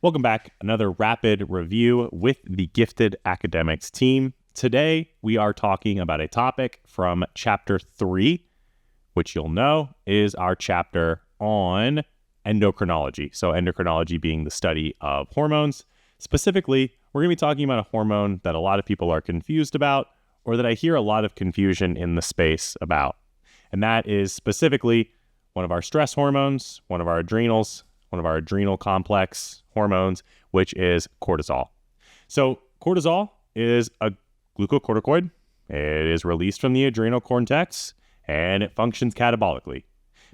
Welcome back. Another rapid review with the Gifted Academics team. Today, we are talking about a topic from Chapter 3, which you'll know is our chapter on endocrinology. So endocrinology being the study of hormones. Specifically, we're going to be talking about a hormone that a lot of people are confused about, or that I hear a lot of confusion in the space about. And that is specifically one of our stress hormones, one of our adrenals, one of our adrenal complex hormones, which is cortisol. So cortisol is a glucocorticoid. It is released from the adrenal cortex and it functions catabolically.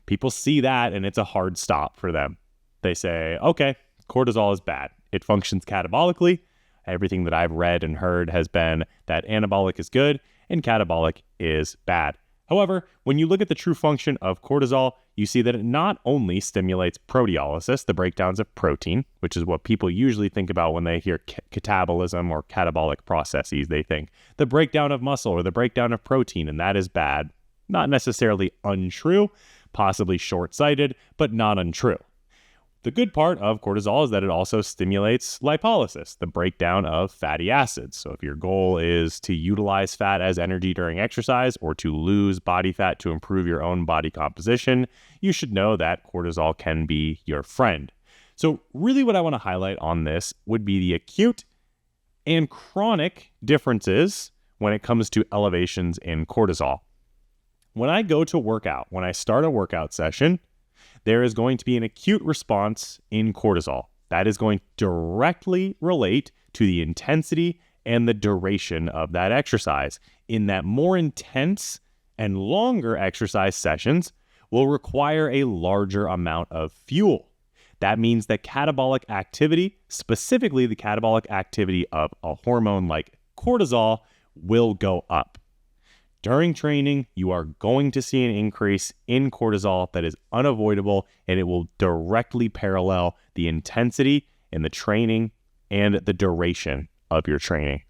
People see that and it's a hard stop for them. They say, okay, cortisol is bad. It functions catabolically. Everything that I've read and heard has been that anabolic is good and catabolic is bad. However, when you look at the true function of cortisol, you see that it not only stimulates proteolysis, the breakdowns of protein, which is what people usually think about when they hear catabolism or catabolic processes. They think the breakdown of muscle or the breakdown of protein, and that is bad. Not necessarily untrue, possibly short-sighted, but not untrue. The good part of cortisol is that it also stimulates lipolysis, the breakdown of fatty acids. So if your goal is to utilize fat as energy during exercise or to lose body fat to improve your own body composition, you should know that cortisol can be your friend. So really what I want to highlight on this would be the acute and chronic differences when it comes to elevations in cortisol. When I go to workout, when I start a workout session, there is going to be an acute response in cortisol. That is going to directly relate to the intensity and the duration of that exercise, in that more intense and longer exercise sessions will require a larger amount of fuel. That means that catabolic activity, specifically the catabolic activity of a hormone like cortisol, will go up. During training, you are going to see an increase in cortisol that is unavoidable, and it will directly parallel the intensity in the training and the duration of your training.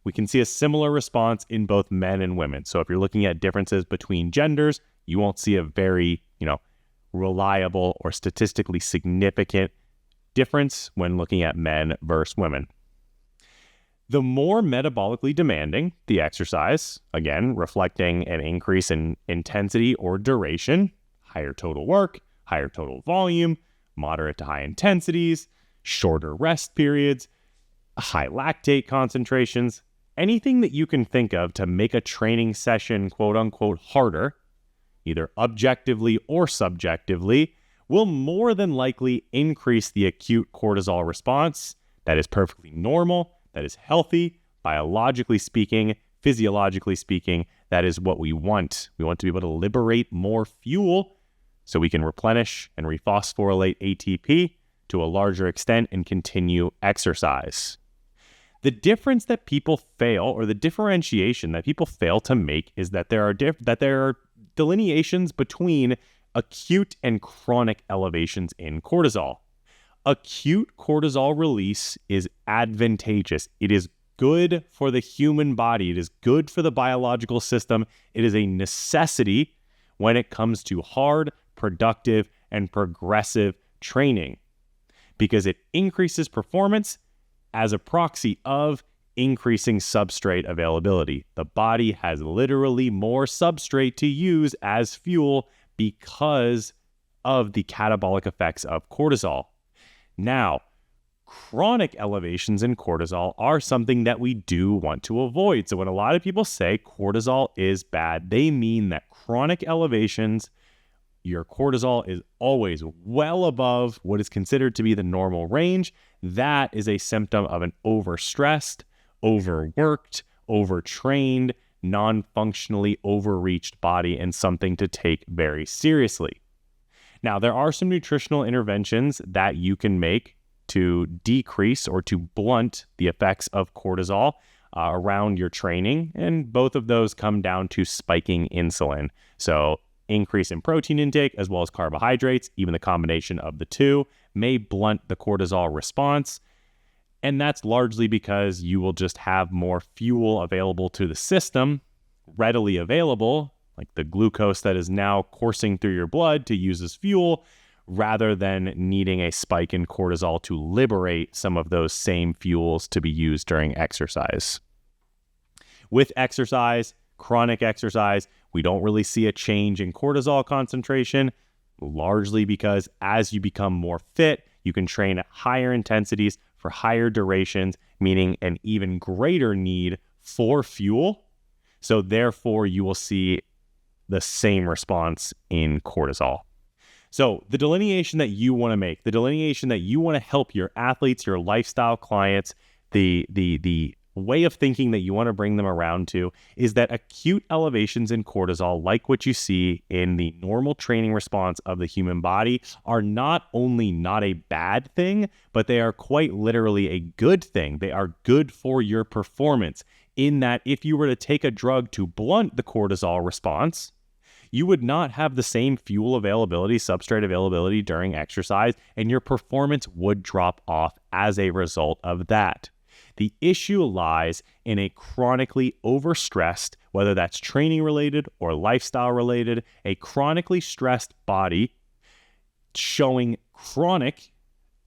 We can see a similar response in both men and women. So if you're looking at differences between genders, you won't see a very, reliable or statistically significant difference when looking at men versus women. The more metabolically demanding the exercise, again, reflecting an increase in intensity or duration, higher total work, higher total volume, moderate to high intensities, shorter rest periods, high lactate concentrations, anything that you can think of to make a training session, quote unquote, harder, either objectively or subjectively, will more than likely increase the acute cortisol response. That is perfectly normal. That is healthy, biologically speaking, physiologically speaking. That is what we want. We want to be able to liberate more fuel so we can replenish and rephosphorylate ATP to a larger extent and continue exercise. The difference that people fail, or the differentiation that people fail to make, is that there are delineations between acute and chronic elevations in cortisol. Acute cortisol release is advantageous. It is good for the human body. It is good for the biological system. It is a necessity when it comes to hard, productive, and progressive training, because it increases performance as a proxy of increasing substrate availability. The body has literally more substrate to use as fuel because of the catabolic effects of cortisol. Now, chronic elevations in cortisol are something that we do want to avoid. So when a lot of people say cortisol is bad, they mean that chronic elevations, your cortisol is always well above what is considered to be the normal range. That is a symptom of an overstressed, overworked, overtrained, non-functionally overreached body, and something to take very seriously. Now, there are some nutritional interventions that you can make to decrease or to blunt the effects of cortisol around your training, and both of those come down to spiking insulin. So increase in protein intake as well as carbohydrates, even the combination of the two, may blunt the cortisol response. And that's largely because you will just have more fuel available to the system, readily available, like the glucose that is now coursing through your blood to use as fuel, rather than needing a spike in cortisol to liberate some of those same fuels to be used during exercise. With exercise, chronic exercise, we don't really see a change in cortisol concentration, largely because as you become more fit, you can train at higher intensities for higher durations, meaning an even greater need for fuel. So therefore, you will see the same response in cortisol. So the delineation that you want to make, the delineation that you want to help your athletes, your lifestyle clients, the way of thinking that you want to bring them around to is that acute elevations in cortisol, like what you see in the normal training response of the human body, are not only not a bad thing, but they are quite literally a good thing. They are good for your performance, in that if you were to take a drug to blunt the cortisol response, you would not have the same fuel availability, substrate availability during exercise, and your performance would drop off as a result of that. The issue lies in a chronically overstressed, whether that's training related or lifestyle related, a chronically stressed body showing chronic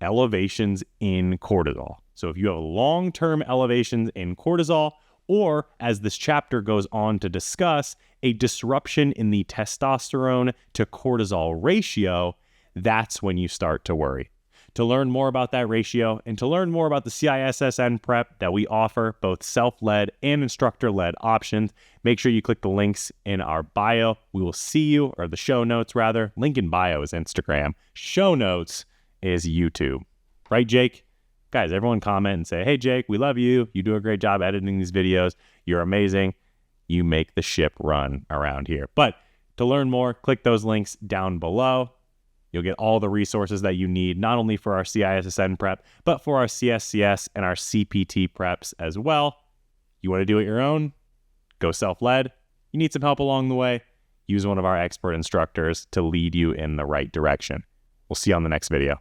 elevations in cortisol. So if you have long-term elevations in cortisol, or as this chapter goes on to discuss, a disruption in the testosterone to cortisol ratio, that's when you start to worry. To learn more about that ratio and to learn more about the CISSN prep that we offer, both self-led and instructor-led options, make sure you click the links in our bio. We will see you, or the show notes rather. Link in bio is Instagram. Show notes is YouTube. Right, Jake? Guys, everyone comment and say, hey, Jake, we love you. You do a great job editing these videos. You're amazing. You make the ship run around here. But to learn more, click those links down below. You'll get all the resources that you need, not only for our CISSN prep, but for our CSCS and our CPT preps as well. You want to do it your own? Go self-led. You need some help along the way? Use one of our expert instructors to lead you in the right direction. We'll see you on the next video.